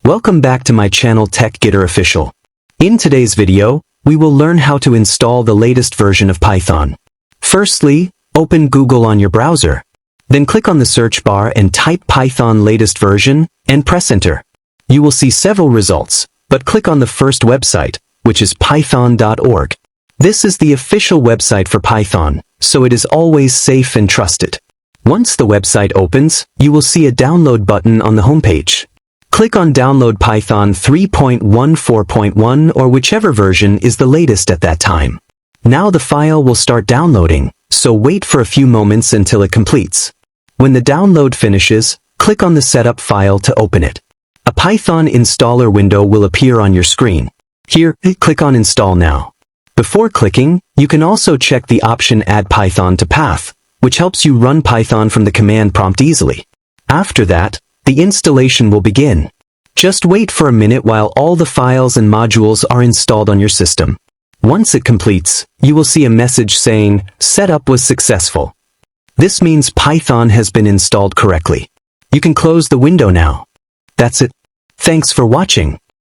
Welcome back to my channel TechGetter Official. In today's video, we will learn how to install the latest version of Python. Firstly, open Google on your browser. Then click on the search bar and type Python latest version and press enter. You will see several results, but click on the first website, which is python.org. This is the official website for Python, so it is always safe and trusted. Once the website opens, you will see a download button on the homepage. Click on Download Python 3.14.1 or whichever version is the latest at that time. Now the file will start downloading, so wait for a few moments until it completes. When the download finishes, click on the setup file to open it. A Python installer window will appear on your screen. Here, click on Install Now. Before clicking, you can also check the option Add Python to Path, which helps you run Python from the command prompt easily. After that, the installation will begin. Just wait for a minute while all the files and modules are installed on your system. Once it completes, you will see a message saying, Setup was successful. This means Python has been installed correctly. You can close the window now. That's it. Thanks for watching.